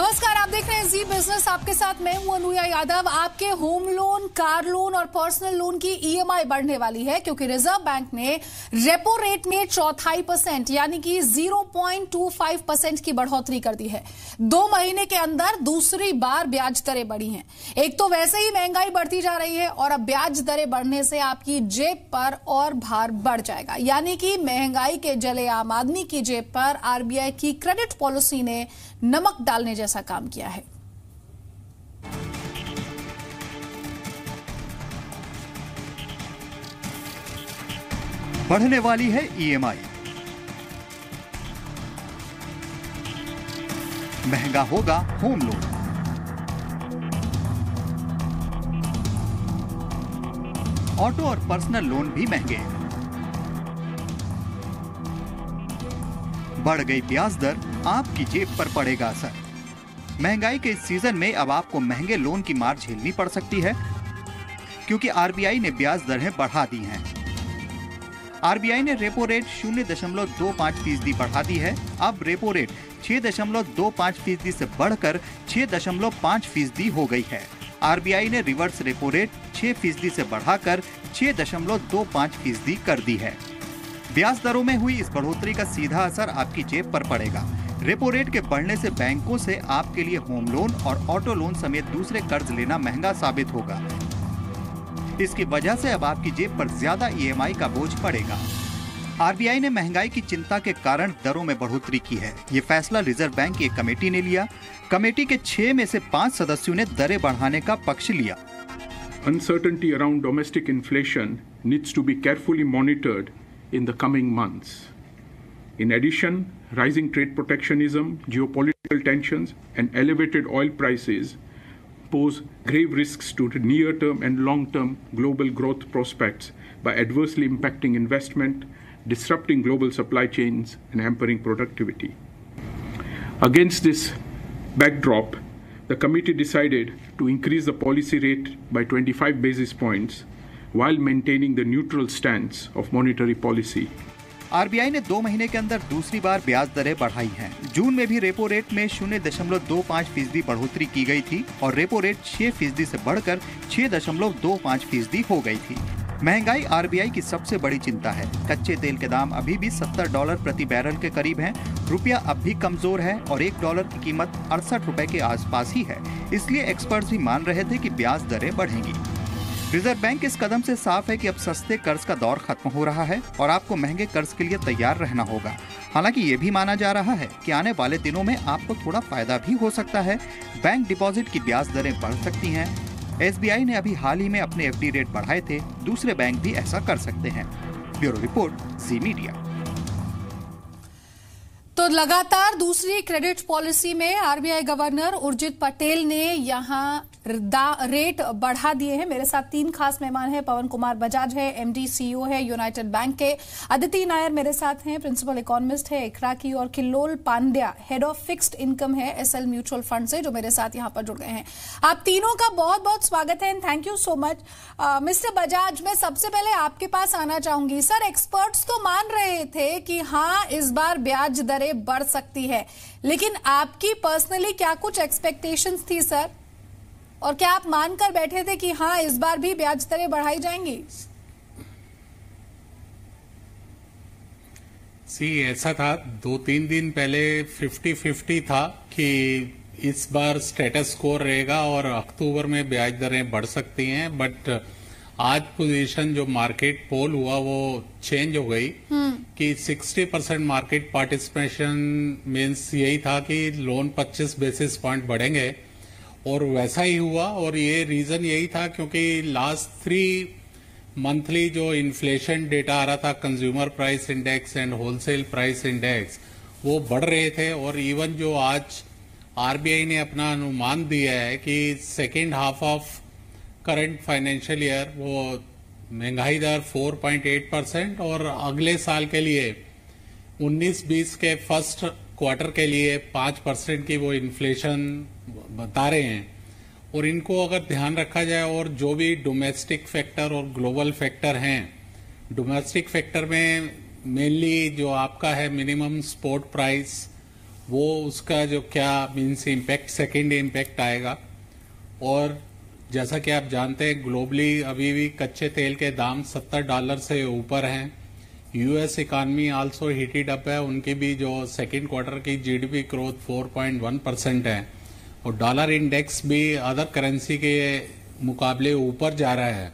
नमस्कार, आप देख रहे हैं जी बिजनेस। आपके साथ मैं हूं अनुया यादव। आपके होम लोन, कार लोन और पर्सनल लोन की ईएमआई बढ़ने वाली है क्योंकि रिजर्व बैंक ने रेपो रेट में 0.25% यानी कि 0.25% की बढ़ोतरी कर दी है। 2 महीने के अंदर दूसरी बार ब्याज दरें बढ़ी हैं। एक तो वैसे ही महंगाई बढ़ती जा रही है और अब ब्याज दरें बढ़ने से आपकी जेब पर और भार बढ़ जाएगा, यानी कि महंगाई के जले आम आदमी की जेब पर आरबीआई की क्रेडिट पॉलिसी ने नमक डालने जैसा काम किया है। बढ़ने वाली है ईएमआई, महंगा होगा होम लोन, ऑटो और पर्सनल लोन भी महंगे, बढ़ गई ब्याज दर, आपकी जेब पर पड़ेगा असर। महंगाई के इस सीजन में अब आपको महंगे लोन की मार झेलनी पड़ सकती है क्योंकि आरबीआई ने ब्याज दरें बढ़ा दी हैं। आरबीआई ने रेपो रेट 0.25% बढ़ा दी है। अब रेपो रेट 6.25% से बढ़कर 6.5% हो गई है। आरबीआई ने रिवर्स रेपो रेट 6% से बढ़ाकर 6.25% कर दी है। ब्याज दरों में हुई इस बढ़ोतरी का सीधा असर आपकी जेब पर पड़ेगा। रेपो रेट के बढ़ने से बैंकों से आपके लिए होम लोन और ऑटो लोन समेत दूसरे कर्ज लेना महंगा साबित होगा। इसकी वजह से अब आपकी जेब पर ज्यादा ईएमआई का बोझ पड़ेगा। आरबीआई ने महंगाई की चिंता के कारण दरों में बढ़ोतरी की है। ये फैसला रिजर्व बैंक की एक कमेटी ने लिया। कमेटी के 6 में से 5 सदस्यों ने दरें बढ़ाने का पक्ष लिया। Uncertainty around domestic inflation needs to be carefully monitored in the coming months. In addition, rising trade protectionism, geopolitical tensions, and elevated oil prices pose grave risks to the near-term and long-term global growth prospects by adversely impacting investment, disrupting global supply chains, and hampering productivity. Against this backdrop, the committee decided to increase the policy rate by 25 basis points while maintaining the neutral stance of monetary policy. RBI ने 2 महीने के अंदर दूसरी बार ब्याज दरें बढ़ाई हैं। जून में भी रेपो रेट में 0.25% बढ़ोतरी की गई थी और रेपो रेट 6% से बढ़कर 6.25% हो गई थी। महंगाई आरबीआई की सबसे बड़ी चिंता है। कच्चे तेल के दाम अभी भी $70 प्रति बैरल के करीब हैं। रुपया अब भी कमजोर है और $1 की कीमत 68 रुपए के आसपास ही है। इसलिए एक्सपर्ट्स भी मान रहे थे कि ब्याज दरें बढ़ेंगी। रिजर्व बैंक इस कदम से साफ है कि अब सस्ते कर्ज का दौर खत्म हो रहा है और आपको महंगे कर्ज के लिए तैयार रहना होगा। हालांकि ये भी माना जा रहा है कि आने वाले दिनों में आपको थोड़ा फायदा भी हो सकता है। बैंक डिपॉजिट की ब्याज दरें बढ़ सकती हैं। एसबीआई ने अभी हाल ही में अपने एफडी रेट बढ़ाए थे। दूसरे बैंक भी ऐसा कर सकते हैं। ब्यूरो रिपोर्ट, जी मीडिया। तो लगातार दूसरी क्रेडिट पॉलिसी में आरबीआई गवर्नर उर्जित पटेल ने यहां रेट बढ़ा दिए हैं। मेरे साथ 3 खास मेहमान हैं। पवन कुमार बजाज है, एमडी सीईओ है यूनाइटेड बैंक के। अदिति नायर मेरे साथ हैं, प्रिंसिपल इकोनॉमिस्ट है इकरा की। और Killol Pandya, head of fixed income है एसएल म्यूचुअल फंड से, जो मेरे साथ यहां पर जुड़ गए हैं। आप तीनों का बहुत बहुत स्वागत है and thank you so much. Mister Bajaj, मैं सबसे पहले आपके पास आना चाहूंगी। सर, एक्सपर्ट्स तो मान रहे थे कि हाँ, इस बार ब्याज दरें बढ़ सकती है, लेकिन आपकी पर्सनली क्या कुछ एक्सपेक्टेशंस थी सर? और क्या आप मानकर बैठे थे कि हाँ, इस बार भी ब्याज दरें बढ़ाई जाएंगी? ऐसा था 2-3 दिन पहले 50-50 था कि इस बार स्टेटस स्को रहेगा और अक्टूबर में ब्याज दरें बढ़ सकती हैं। बट आज पोजीशन जो मार्केट पोल हुआ वो चेंज हो गई कि 60% मार्केट पार्टिसिपेशन मीन्स यही था कि लोन 25 बेसिस पॉइंट बढ़ेंगे और वैसा ही हुआ। और ये रीजन यही था क्योंकि लास्ट 3 मंथली जो इन्फ्लेशन डेटा आ रहा था, consumer price index and wholesale price index, वो बढ़ रहे थे। और इवन जो आज आरबीआई ने अपना अनुमान दिया है कि second half of current financial year वो महंगाई दर 4.8% और अगले साल के लिए 19-20 के फर्स्ट क्वार्टर के लिए 5% की वो इन्फ्लेशन बता रहे हैं। और इनको अगर ध्यान रखा जाए और जो भी डोमेस्टिक फैक्टर और ग्लोबल फैक्टर हैं, डोमेस्टिक फैक्टर में मेनली जो आपका है मिनिमम सपोर्ट प्राइस वो उसका जो क्या मीन्स इम्पैक्ट, सेकेंड इम्पैक्ट आएगा। और जैसा कि आप जानते हैं ग्लोबली अभी भी कच्चे तेल के दाम $70 से ऊपर हैं। US economy also heated up है, उनकी भी जो सेकेंड क्वार्टर की जीडीपी ग्रोथ 4.1% है और डॉलर इंडेक्स भी अदर करेंसी के मुकाबले ऊपर जा रहा है।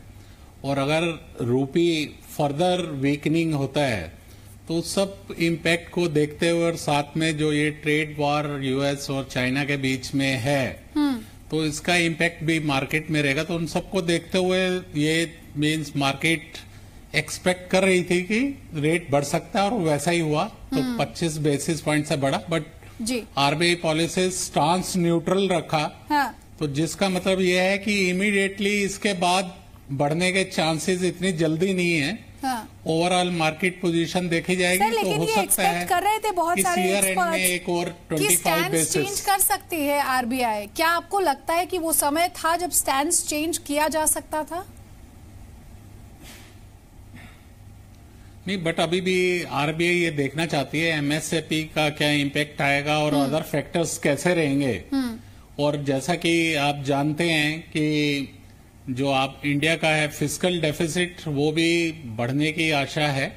और अगर रूपी फर्दर वीकनिंग होता है तो सब इम्पैक्ट को देखते हुए और साथ में जो ये ट्रेड वॉर यूएस और चाइना के बीच में है तो इसका इम्पैक्ट भी मार्केट में रहेगा। तो उन सबको देखते हुए ये मीन्स मार्केट एक्सपेक्ट कर रही थी कि रेट बढ़ सकता है और वैसा ही हुआ। तो 25 बेसिस पॉइंट से बढ़ा, but RBI policy stance neutral रखा। हाँ। तो जिसका मतलब ये है कि इमीडिएटली इसके बाद बढ़ने के चांसेस इतनी जल्दी नहीं है। ओवरऑल मार्केट पोजीशन देखी जाएगी तो हो सकता है कर रहे थे बहुत सारे ईयर एंड में एक और 25 बेसिस चेंज कर सकती है आरबीआई। क्या आपको लगता है कि वो समय था जब स्टैंड चेंज किया जा सकता था? नहीं, बट अभी भी आरबीआई ये देखना चाहती है एमएसएपी का क्या इम्पैक्ट आएगा और अदर फैक्टर्स कैसे रहेंगे। और जैसा कि आप जानते हैं कि जो आप इंडिया का है फिस्कल डेफिसिट वो भी बढ़ने की आशा है।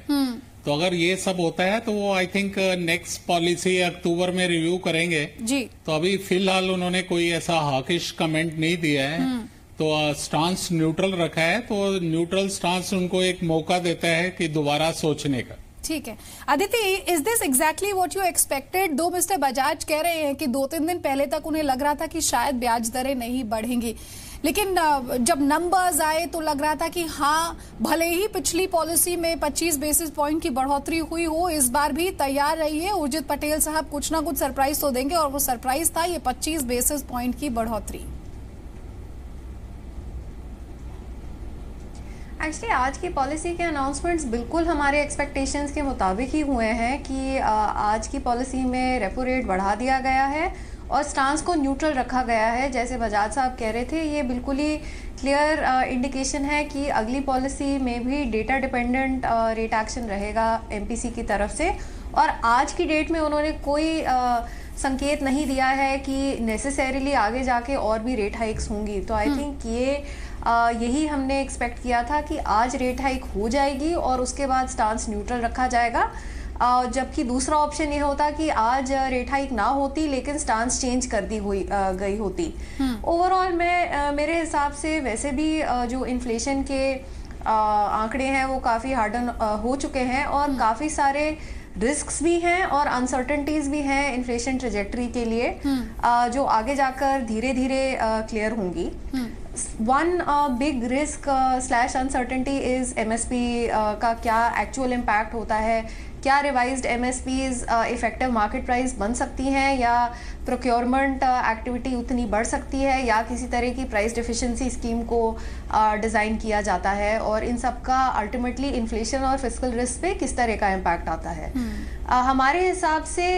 तो अगर ये सब होता है तो वो आई थिंक नेक्स्ट पॉलिसी अक्टूबर में रिव्यू करेंगे जी। तो अभी फिलहाल उन्होंने कोई ऐसा हॉकिश कमेंट नहीं दिया है। तो स्टांस न्यूट्रल रखा है, तो न्यूट्रल स्टांस उनको एक मौका देता है कि दोबारा सोचने का। ठीक है Aditya, is this exactly what you expected? दो मिस्टर बजाज कह रहे हैं कि 2-3 दिन पहले तक उन्हें लग रहा था कि शायद ब्याज दरें नहीं बढ़ेंगी, लेकिन जब नंबर्स आए तो लग रहा था कि हाँ, भले ही पिछली पॉलिसी में 25 बेसिस पॉइंट की बढ़ोतरी हुई हो, इस बार भी तैयार रहिए, उर्जित पटेल साहब कुछ ना कुछ सरप्राइज तो देंगे। और वो सरप्राइज था ये 25 बेसिस पॉइंट की बढ़ोतरी। एक्चुअली आज की पॉलिसी के अनाउंसमेंट्स बिल्कुल हमारे एक्सपेक्टेशंस के मुताबिक ही हुए हैं कि आज की पॉलिसी में रेपो रेट बढ़ा दिया गया है और स्टांस को न्यूट्रल रखा गया है। जैसे बजाज साहब कह रहे थे, ये बिल्कुल ही क्लियर इंडिकेशन है कि अगली पॉलिसी में भी डेटा डिपेंडेंट रेट एक्शन रहेगा एमपीसी की तरफ से। और आज की डेट में उन्होंने कोई संकेत नहीं दिया है कि नेसेसरीली आगे जाके और भी रेट हाइक्स होंगी। तो आई थिंक यही हमने एक्सपेक्ट किया था कि आज रेट हाइक हो जाएगी और उसके बाद स्टांस न्यूट्रल रखा जाएगा। जबकि दूसरा ऑप्शन ये होता कि आज रेट हाइक ना होती लेकिन स्टांस चेंज कर दी गई होती। ओवरऑल मेरे हिसाब से वैसे भी जो इन्फ्लेशन के आंकड़े हैं वो काफ़ी हार्डन हो चुके हैं और काफ़ी सारे रिस्क्स भी हैं और अनसर्टेनिटीज भी हैं इन्फ्लेशन ट्रेजेक्टरी के लिए, जो आगे जाकर धीरे धीरे क्लियर होंगी। One big risk / uncertainty is MSP का क्या एक्चुअल इम्पैक्ट होता है। क्या रिवाइज्ड एमएसपीज इफेक्टिव मार्केट प्राइस बन सकती हैं या प्रोक्योरमेंट एक्टिविटी उतनी बढ़ सकती है या किसी तरह की प्राइस डिफिशिएंसी स्कीम को डिज़ाइन किया जाता है, और इन सब का अल्टीमेटली इन्फ्लेशन और फिस्कल रिस्क पे किस तरह का इम्पैक्ट आता है। हमारे हिसाब से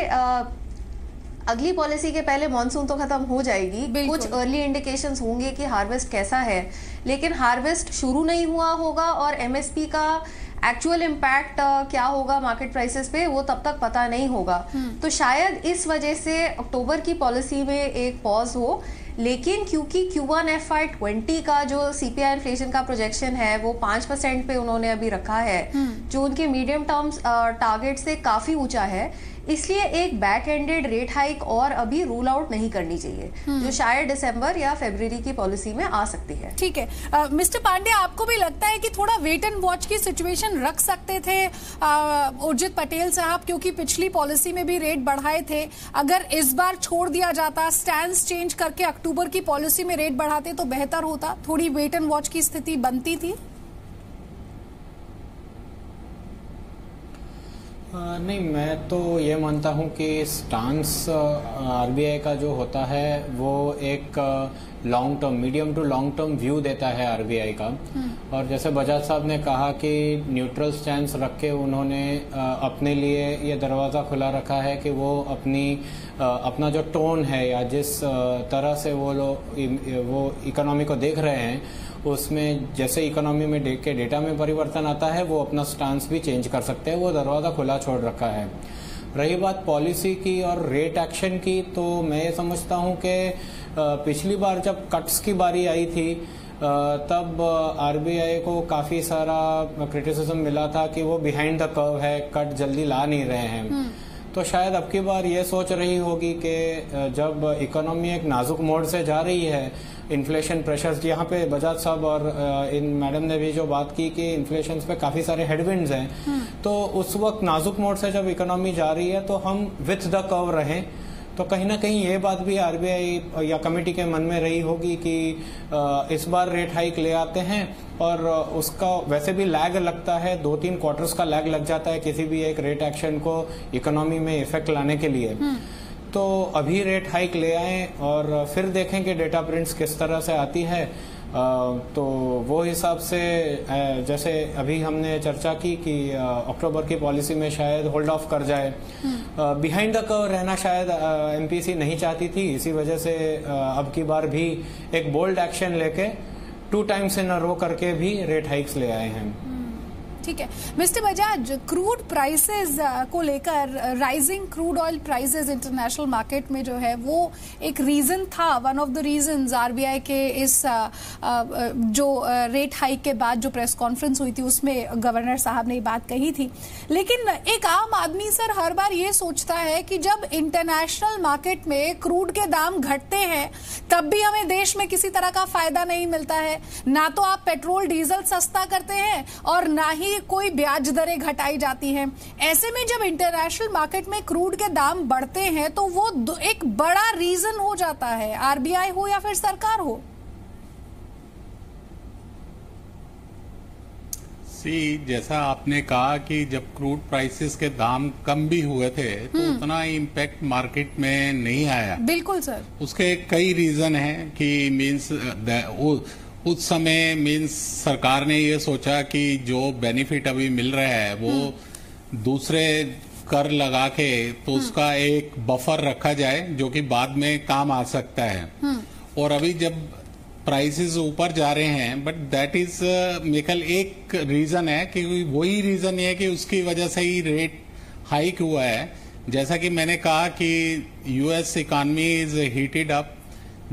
अगली पॉलिसी के पहले मॉनसून तो खत्म हो जाएगी, कुछ अर्ली इंडिकेशंस होंगे कि हार्वेस्ट कैसा है, लेकिन हार्वेस्ट शुरू नहीं हुआ होगा और एमएसपी का एक्चुअल इम्पैक्ट क्या होगा मार्केट प्राइसेस पे वो तब तक पता नहीं होगा। तो शायद इस वजह से अक्टूबर की पॉलिसी में एक पॉज हो, लेकिन क्योंकि Q1 FY20 का जो सीपीआई इन्फ्लेशन का प्रोजेक्शन है वो 5% पे उन्होंने अभी रखा है, जो उनके मीडियम टर्म्स टारगेट से काफी ऊंचा है, इसलिए एक बैक एंडेड रेट हाइक और अभी रूल आउट नहीं करनी चाहिए, जो शायद दिसंबर या फरवरी की पॉलिसी में आ सकती है। ठीक है मिस्टर पांडे, आपको भी लगता है कि थोड़ा वेट एंड वॉच की सिचुएशन रख सकते थे उर्जित पटेल साहब, क्योंकि पिछली पॉलिसी में भी रेट बढ़ाए थे, अगर इस बार छोड़ दिया जाता, स्टैंस चेंज करके अक्टूबर की पॉलिसी में रेट बढ़ाते तो बेहतर होता, थोड़ी वेट एंड वॉच की स्थिति बनती थी? नहीं, मैं तो ये मानता हूँ कि स्टांस आरबीआई का जो होता है वो एक long term, medium to long term view देता है आरबीआई का। और जैसे बजाज साहब ने कहा कि न्यूट्रल स्टैंस रख के उन्होंने अपने लिए ये दरवाज़ा खुला रखा है कि वो अपना जो टोन है या जिस तरह से वो इकोनॉमी को देख रहे हैं उसमें जैसे इकोनॉमी में डेटा में परिवर्तन आता है वो अपना स्टांस भी चेंज कर सकते हैं, वो दरवाज़ा खुला छोड़ रखा है। रही बात पॉलिसी की और रेट एक्शन की, तो मैं ये समझता हूं कि पिछली बार जब कट्स की बारी आई थी तब आरबीआई को काफी सारा क्रिटिसिज्म मिला था कि वो बिहाइंड द कर्व है, कट जल्दी ला नहीं रहे हैं। तो शायद अब की बार ये सोच रही होगी कि जब इकोनॉमी एक नाजुक मोड़ से जा रही है, इन्फ्लेशन प्रेशर्स, यहाँ पे बजाज साहब और इन मैडम ने भी जो बात की कि इन्फ्लेशन पे काफी सारे हेडविंड्स हैं, तो उस वक्त नाजुक मोड़ से जब इकोनॉमी जा रही है तो हम विथ द कर्व रहें। तो कहीं ना कहीं ये बात भी आरबीआई या कमेटी के मन में रही होगी कि इस बार रेट हाइक ले आते हैं, और उसका वैसे भी लैग लगता है, 2-3 क्वार्टर्स का लैग लग जाता है किसी भी एक रेट एक्शन को इकोनॉमी में इफेक्ट लाने के लिए। तो अभी रेट हाइक ले आए और फिर देखें कि डेटा प्रिंट्स किस तरह से आती है। तो वो हिसाब से जैसे अभी हमने चर्चा की कि अक्टूबर की पॉलिसी में शायद होल्ड ऑफ कर जाए, बिहाइंड द कर्व रहना शायद एमपीसी नहीं चाहती थी, इसी वजह से अब की बार भी एक बोल्ड एक्शन लेके 2 टाइम्स इन अ रो करके भी रेट हाइक्स ले आए हैं। ठीक है मिस्टर बजाज, क्रूड प्राइसेस को लेकर rising crude oil prices international market में जो है वो एक रीजन था, one of the reasons RBI के इस जो रेट हाइक के बाद जो प्रेस कॉन्फ्रेंस हुई थी उसमें गवर्नर साहब ने ये बात कही थी। लेकिन एक आम आदमी सर हर बार ये सोचता है कि जब इंटरनेशनल मार्केट में क्रूड के दाम घटते हैं तब भी हमें देश में किसी तरह का फायदा नहीं मिलता है, ना तो आप पेट्रोल डीजल सस्ता करते हैं और ना ही कोई ब्याज दरें घटाई जाती हैं। ऐसे में जब इंटरनेशनल मार्केट में क्रूड के दाम बढ़ते हैं तो वो एक बड़ा रीजन हो जाता है, आरबीआई हो या फिर सरकार हो। जैसा आपने कहा कि जब क्रूड प्राइसेस के दाम कम भी हुए थे तो उतना इम्पैक्ट मार्केट में नहीं आया। बिल्कुल सर, उसके कई रीजन हैं कि मींस उस समय मींस सरकार ने ये सोचा कि जो बेनिफिट अभी मिल रहा है वो दूसरे कर लगा के तो उसका एक बफर रखा जाए जो कि बाद में काम आ सकता है। और अभी जब प्राइसेस ऊपर जा रहे हैं, बट दैट इज मेकल एक रीजन है कि वही रीजन ये है कि उसकी वजह से ही रेट हाइक हुआ है। जैसा कि मैंने कहा कि US economy is heated up,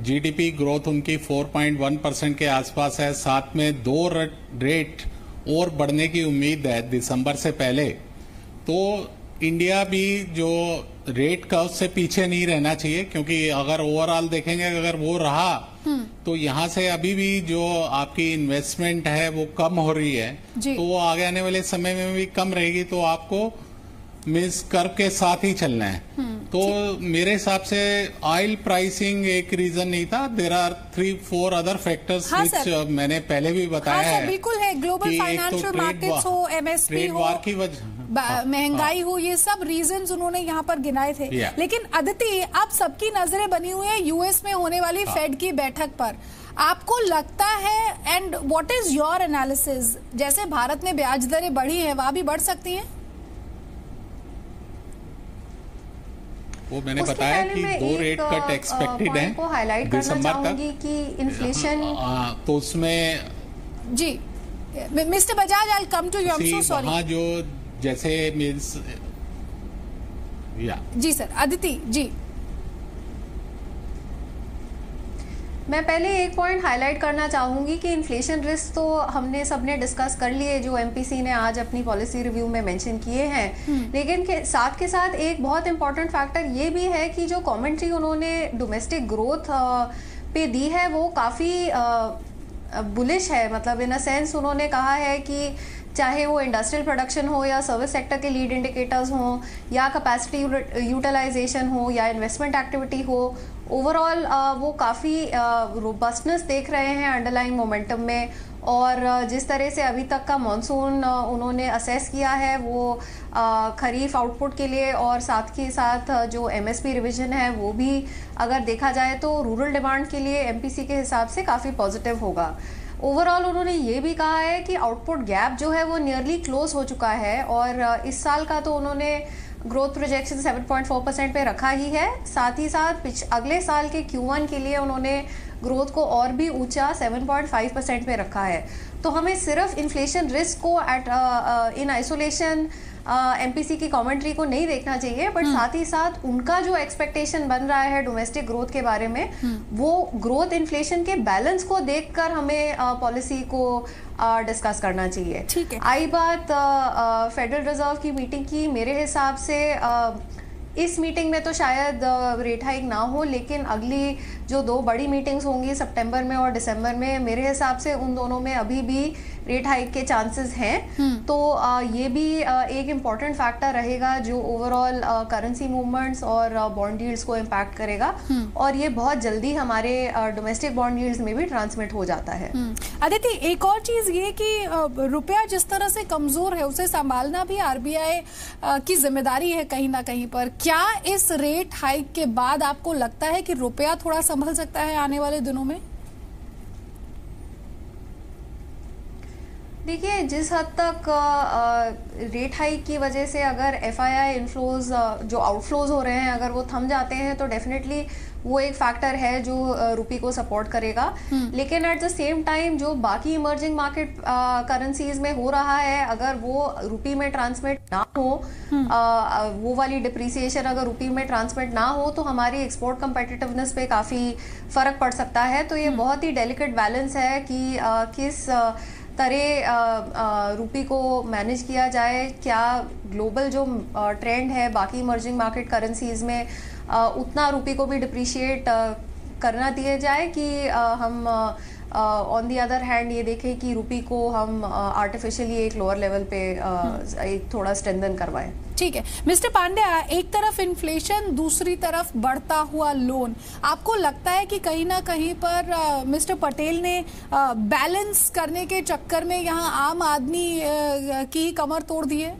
GDP growth उनकी 4.1% के आसपास है, साथ में 2 रेट और बढ़ने की उम्मीद है दिसंबर से पहले। तो इंडिया भी जो रेट का उससे पीछे नहीं रहना चाहिए, क्योंकि अगर ओवरऑल देखेंगे अगर वो रहा तो यहाँ से अभी भी जो आपकी इन्वेस्टमेंट है वो कम हो रही है, तो वो आगे आने वाले समय में भी कम रहेगी। तो आपको मीन्स कर्व के साथ ही चलना है। तो मेरे हिसाब से ऑयल प्राइसिंग एक रीजन नहीं था, there are 3-4 other factors which मैंने पहले भी बताया है। बिल्कुल है, ग्लोबल फाइनेंशियल मार्केट्स हो, एमएसपी हो, की वजह महंगाई हो, ये सब रीजंस उन्होंने यहाँ पर गिनाए थे। लेकिन अदिति, अब सबकी नजरें बनी हुई है यूएस में होने वाली फेड की बैठक पर। आपको लगता है, and what is your analysis, जैसे भारत में ब्याज दरें बढ़ी हैं वहां भी बढ़ सकती हैं? वो मैंने बताया कि 2 रेट कट एक्सपेक्टेड है को हाईलाइट करना चाहूंगी कि इन्फ्लेशन तो उसमें जी mister Bajaj, I will come to you, I am so sorry. वहां जो जैसे मींस जी सर, अदिति जी। मैं पहले एक पॉइंट हाईलाइट करना चाहूंगी कि इन्फ्लेशन रिस्क तो हमने सबने डिस्कस कर लिए, जो एमपीसी ने आज अपनी पॉलिसी रिव्यू में मेंशन किए हैं। लेकिन के साथ एक बहुत इंपॉर्टेंट फैक्टर ये भी है कि जो कमेंट्री उन्होंने डोमेस्टिक ग्रोथ पे दी है वो काफ़ी बुलिश है। मतलब इन अ सेंस उन्होंने कहा है कि चाहे वो इंडस्ट्रियल प्रोडक्शन हो या सर्विस सेक्टर के लीड इंडिकेटर्स हों या कैपेसिटी यूटिलाइजेशन हो या इन्वेस्टमेंट एक्टिविटी हो, ओवरऑल वो काफ़ी रोबस्टनेस देख रहे हैं अंडरलाइंग मोमेंटम में। और जिस तरह से अभी तक का मॉनसून उन्होंने असेस किया है वो खरीफ आउटपुट के लिए और साथ के साथ जो एमएसपी रिवीजन है वो भी अगर देखा जाए तो रूरल डिमांड के लिए एमपीसी के हिसाब से काफ़ी पॉजिटिव होगा। ओवरऑल उन्होंने ये भी कहा है कि आउटपुट गैप जो है वो नियरली क्लोज हो चुका है और इस साल का तो उन्होंने ग्रोथ प्रोजेक्शन 7.4% पे रखा ही है। साथ ही साथ अगले साल के Q1 के लिए उन्होंने ग्रोथ को और भी ऊंचा 7.5% पे रखा है। तो हमें सिर्फ इन्फ्लेशन रिस्क को इन आइसोलेशन एमपीसी की कमेंट्री को नहीं देखना चाहिए, बट साथ ही साथ उनका जो एक्सपेक्टेशन बन रहा है डोमेस्टिक ग्रोथ के बारे में, वो ग्रोथ इन्फ्लेशन के बैलेंस को देखकर हमें पॉलिसी को डिस्कस करना चाहिए। ठीक है। आई बात फेडरल रिजर्व की मीटिंग की, मेरे हिसाब से इस मीटिंग में तो शायद रेट हाइक ना हो, लेकिन अगली जो 2 बड़ी मीटिंग्स होंगी सितंबर में और दिसंबर में, मेरे हिसाब से उन दोनों में अभी भी रेट हाइक के चांसेस हैं। तो ये भी एक इम्पॉर्टेंट फैक्टर रहेगा जो ओवरऑल करेंसी मूवमेंट्स और बॉन्ड यील्ड्स को इम्पैक्ट करेगा, और ये बहुत जल्दी हमारे डोमेस्टिक बॉन्ड यील्ड्स में भी ट्रांसमिट हो जाता है। अदिति, एक और चीज ये कि रुपया जिस तरह से कमजोर है उसे संभालना भी आरबीआई की जिम्मेदारी है कहीं ना कहीं पर। क्या इस रेट हाइक के बाद आपको लगता है कि रुपया थोड़ा संभल सकता है आने वाले दिनों में? देखिए, जिस हद तक रेट हाइक की वजह से अगर एफआईआई इनफ्लोज जो आउटफ्लोज हो रहे हैं अगर वो थम जाते हैं तो डेफिनेटली वो एक फैक्टर है जो रुपी को सपोर्ट करेगा। लेकिन एट द सेम टाइम जो बाकी इमर्जिंग मार्केट करेंसीज में हो रहा है, अगर वो रुपी में ट्रांसमिट ना हो, वो वाली डिप्रिसिएशन अगर रुपी में ट्रांसमिट ना हो, तो हमारी एक्सपोर्ट कंपेटिटिवनेस पे काफी फर्क पड़ सकता है। तो ये बहुत ही डेलिकेट बैलेंस है कि किस तरह रुपी को मैनेज किया जाए। क्या ग्लोबल जो ट्रेंड है बाकी इमर्जिंग मार्केट करेंसीज में उतना रुपी को भी डिप्रिशिएट करना दिया जाए कि हम ऑन दी अदर हैंड ये देखें कि रुपी को हम आर्टिफिशियली एक लोअर लेवल पे एक थोड़ा स्ट्रेंथन करवाएं। ठीक है मिस्टर पांड्या, एक तरफ इन्फ्लेशन, दूसरी तरफ बढ़ता हुआ लोन, आपको लगता है कि कहीं ना कहीं पर मिस्टर पटेल ने बैलेंस करने के चक्कर में यहाँ आम आदमी की कमर तोड़ दी है?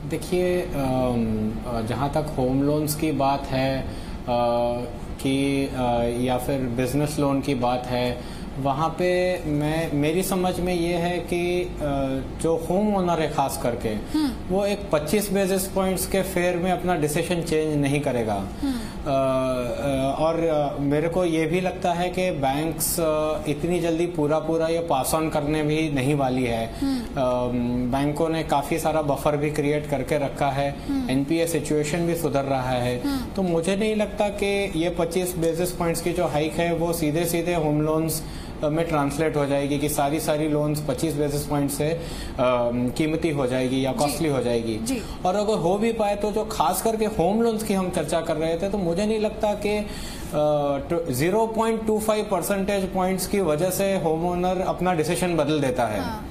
देखिए, जहाँ तक होम लोन्स की बात है कि या फिर बिजनेस लोन की बात है, वहाँ पे मेरी समझ में ये है कि जो होम ओनर है खास करके वो एक 25 बेसिस पॉइंट्स के फेयर में अपना डिसीजन चेंज नहीं करेगा। और मेरे को ये भी लगता है कि बैंक्स इतनी जल्दी पूरा ये पास ऑन करने भी नहीं वाली है। बैंकों ने काफी सारा बफर भी क्रिएट करके रखा है, एनपीए सिचुएशन भी सुधर रहा है। तो मुझे नहीं लगता कि ये 25 बेसिस पॉइंट्स की जो हाइक है वो सीधे होम लोन्स में ट्रांसलेट हो जाएगी कि सारी लोन्स 25 बेसिस पॉइंट से कीमती हो जाएगी या कॉस्टली हो जाएगी। और अगर हो भी पाए तो जो खास करके होम लोन्स की हम चर्चा कर रहे थे, तो मुझे नहीं लगता कि 0.25 परसेंटेज पॉइंट्स की वजह से होम ओनर अपना डिसीजन बदल देता है।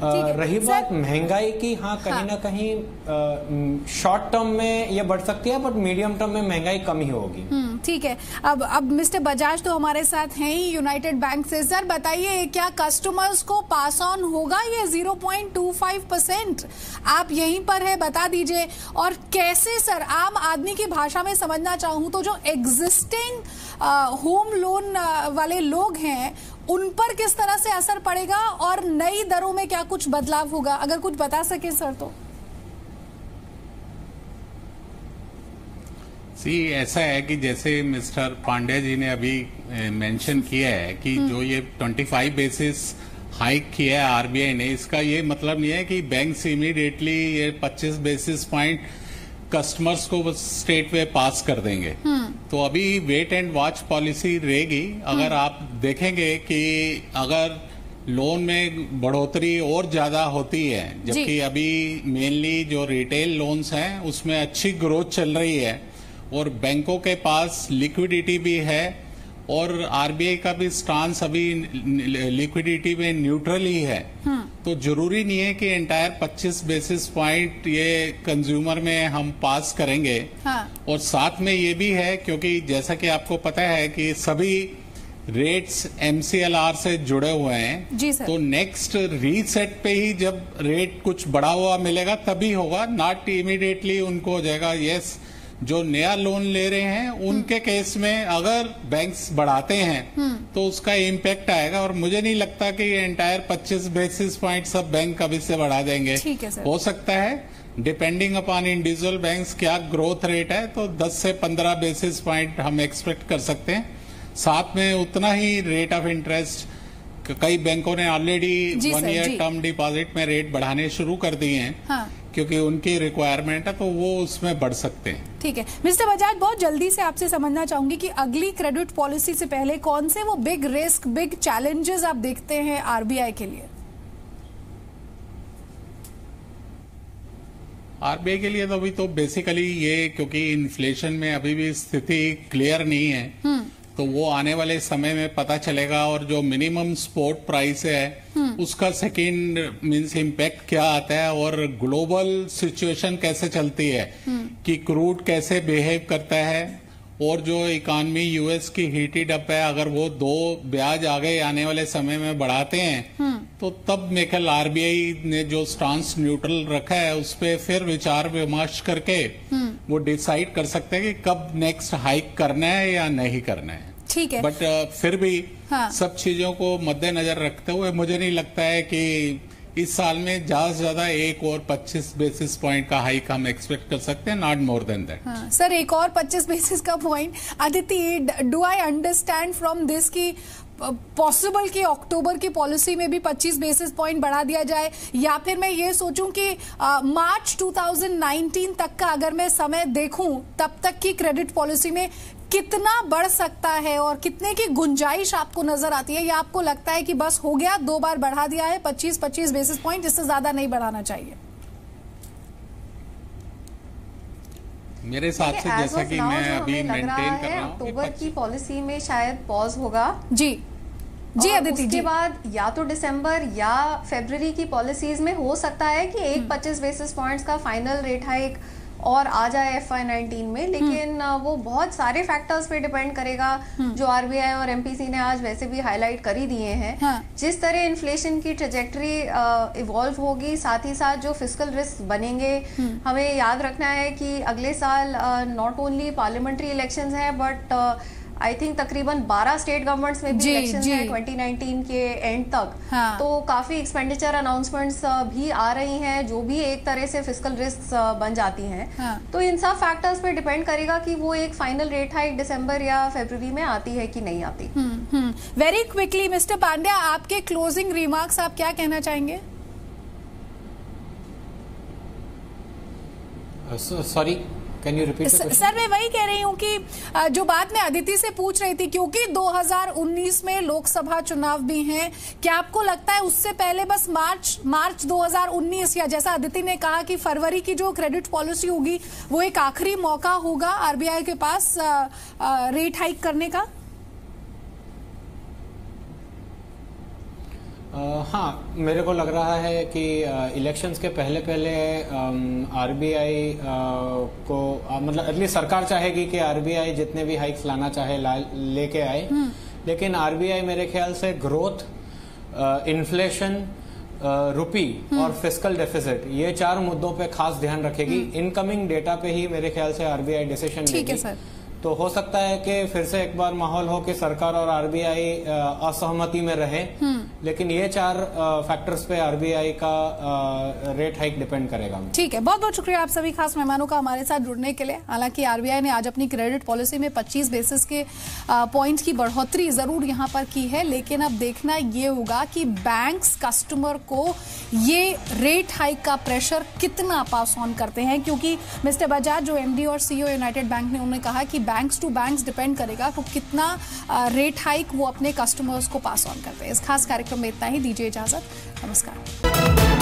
रही बात महंगाई की, हाँ कहीं ना कहीं शॉर्ट टर्म में ये बढ़ सकती है, बट मीडियम टर्म में महंगाई कम ही होगी। ठीक है। अब मिस्टर बजाज तो हमारे साथ हैं ही यूनाइटेड बैंक से। सर बताइए, क्या कस्टमर्स को पास ऑन होगा ये 0.25%? आप यहीं पर है, बता दीजिए। और कैसे सर, आम आदमी की भाषा में समझना चाहूं तो जो एग्जिस्टिंग होम लोन वाले लोग हैं उन पर किस तरह से असर पड़ेगा और नई दरों में क्या कुछ बदलाव होगा, अगर कुछ बता सके सर तो। ऐसा है कि जैसे मिस्टर पांड्या जी ने अभी मेंशन किया है कि जो ये 25 बेसिस हाइक किया है आरबीआई ने, इसका ये मतलब नहीं है कि बैंक्स इमीडिएटली ये 25 बेसिस पॉइंट कस्टमर्स को स्ट्रेट वे पास कर देंगे। तो अभी वेट एंड वॉच पॉलिसी रहेगी। अगर आप देखेंगे कि अगर लोन में बढ़ोतरी और ज्यादा होती है, जबकि अभी मेनली जो रिटेल लोन्स हैं उसमें अच्छी ग्रोथ चल रही है और बैंकों के पास लिक्विडिटी भी है और आरबीआई का भी स्टांस अभी लिक्विडिटी में न्यूट्रल ही है, तो जरूरी नहीं है कि एंटायर 25 बेसिस पॉइंट ये कंज्यूमर में हम पास करेंगे। और साथ में ये भी है, क्योंकि जैसा कि आपको पता है कि सभी रेट्स एमसीएलआर से जुड़े हुए हैं, तो नेक्स्ट रीसेट पे ही जब रेट कुछ बढ़ा हुआ मिलेगा तभी होगा, नॉट इमीडिएटली उनको हो जाएगा। यस, जो नया लोन ले रहे हैं उनके केस में अगर बैंक्स बढ़ाते हैं तो उसका इम्पैक्ट आएगा, और मुझे नहीं लगता कि ये एंटायर 25 बेसिस पॉइंट सब बैंक कभी से बढ़ा देंगे। हो सकता है डिपेंडिंग अपॉन इंडिविजुअल बैंक्स क्या ग्रोथ रेट है, तो 10 से 15 बेसिस पॉइंट हम एक्सपेक्ट कर सकते हैं। साथ में उतना ही रेट ऑफ इंटरेस्ट कई बैंकों ने ऑलरेडी 1 ईयर टर्म डिपॉजिट में रेट बढ़ाने शुरू कर दिए हैं। हाँ। क्योंकि उनकी रिक्वायरमेंट है तो वो उसमें बढ़ सकते हैं। ठीक है मिस्टर बजाज, बहुत जल्दी से आपसे समझना चाहूंगी कि अगली क्रेडिट पॉलिसी से पहले कौन से वो बिग रिस्क, बिग चैलेंजेस आप देखते हैं आरबीआई के लिए? आरबीआई के लिए तो अभी तो बेसिकली ये, क्योंकि इन्फ्लेशन में अभी भी स्थिति क्लियर नहीं है, तो वो आने वाले समय में पता चलेगा। और जो मिनिमम स्पॉट प्राइस है उसका सेकंड मींस इम्पैक्ट क्या आता है, और ग्लोबल सिचुएशन कैसे चलती है, कि क्रूड कैसे बिहेव करता है, और जो इकॉनमी यूएस की हीटेड अप है, अगर वो 2 ब्याज आगे आने वाले समय में बढ़ाते हैं तो तब मेरे ख्याल आरबीआई ने जो स्टांस न्यूट्रल रखा है उस पर फिर विचार विमर्श करके वो डिसाइड कर सकते हैं कि कब नेक्स्ट हाइक करना है या नहीं करना है। ठीक है, बट फिर भी सब चीजों को मद्देनजर रखते हुए मुझे नहीं लगता है कि इस साल में ज्यादा से ज्यादा 1 और 25 बेसिस पॉइंट का हाइक हम एक्सपेक्ट कर सकते हैं, not more than that. Sir, एक और 25 बेसिस का point, Aditi, do I understand from this की पॉसिबल कि अक्टूबर की पॉलिसी में भी 25 बेसिस पॉइंट बढ़ा दिया जाए, या फिर मैं ये सोचूं कि मार्च 2019 तक का अगर मैं समय देखूं तब तक की क्रेडिट पॉलिसी में कितना बढ़ सकता है और कितने की गुंजाइश आपको नजर आती है, या आपको लगता है कि बस हो गया, 2 बार बढ़ा दिया है 25 बेसिस पॉइंट, इससे ज्यादा नहीं बढ़ाना चाहिए? मेरे हिसाब से जैसा कि मैं अभी मेंटेन कर रहा हूं, अक्टूबर की पॉलिसी में शायद पॉज होगा। जी अदिति, उसके बाद या तो दिसंबर या फरवरी की पॉलिसीज में हो सकता है कि 25 बेसिस पॉइंट्स का फाइनल रेट हाइक और आ जाए FY19 में, लेकिन वो बहुत सारे फैक्टर्स पे डिपेंड करेगा जो आरबीआई और एमपीसी ने आज वैसे भी हाईलाइट कर ही दिए हैं। जिस तरह इन्फ्लेशन की ट्रेजेक्टरी इवॉल्व होगी, साथ ही साथ जो फिस्कल रिस्क बनेंगे, हमें याद रखना है कि अगले साल नॉट ओनली पार्लियामेंट्री इलेक्शंस हैं बट आई थिंक तकरीबन 12 स्टेट गवर्नमेंट्स में भी इलेक्शंस हैं 2019 के एंड तक। तो काफी एक्सपेंडिचर अनाउंसमेंट्स भी आ रही हैं जो भी एक तरह से फिस्कल रिस्क बन जाती हैं। तो इन सब फैक्टर्स पे डिपेंड करेगा कि वो एक फाइनल रेट हाइक दिसंबर या फरवरी में आती है कि नहीं आती। वेरी क्विकली मिस्टर पांड्या, आपके क्लोजिंग रिमार्क्स, आप क्या कहना चाहेंगे? Sorry, can you repeat? Sir, मैं वही कह रही हूँ कि जो बात मैं अदिति से पूछ रही थी, क्योंकि 2019 में लोकसभा चुनाव भी हैं, क्या आपको लगता है उससे पहले बस मार्च 2019 या जैसा अदिति ने कहा कि फरवरी की जो क्रेडिट पॉलिसी होगी वो एक आखिरी मौका होगा आरबीआई के पास रेट हाइक करने का? हाँ, मेरे को लग रहा है कि इलेक्शंस के पहले आरबीआई को मतलब एटलीस्ट सरकार चाहेगी कि आरबीआई जितने भी हाइक्स लाना चाहे लेके आए, लेकिन आरबीआई मेरे ख्याल से ग्रोथ, इन्फ्लेशन, रुपी और फिस्कल डेफिसिट, ये 4 मुद्दों पे खास ध्यान रखेगी। इनकमिंग डेटा पे ही मेरे ख्याल से आरबीआई डिसीजन लेगी। तो हो सकता है कि फिर से एक बार माहौल हो कि सरकार और आरबीआई असहमति में रहे, लेकिन ये 4 फैक्टर्स पे आरबीआई का रेट हाइक डिपेंड करेगा। ठीक है, बहुत बहुत शुक्रिया आप सभी खास मेहमानों का हमारे साथ जुड़ने के लिए। हालांकि आरबीआई ने आज अपनी क्रेडिट पॉलिसी में 25 बेसिस के पॉइंट्स की बढ़ोतरी जरूर यहां पर की है, लेकिन अब देखना ये होगा कि बैंक्स कस्टमर को ये रेट हाइक का प्रेशर कितना पास ऑन करते हैं, क्योंकि मिस्टर बजाज जो एमडी और सीईओ यूनाइटेड बैंक ने, उन्होंने कहा कि बैंक्स टू बैंक्स डिपेंड करेगा तो कितना रेट हाइक वो अपने कस्टमर्स को पास ऑन करते हैं। इस खास कार्यक्रम में इतना ही, दीजिए इजाजत, नमस्कार।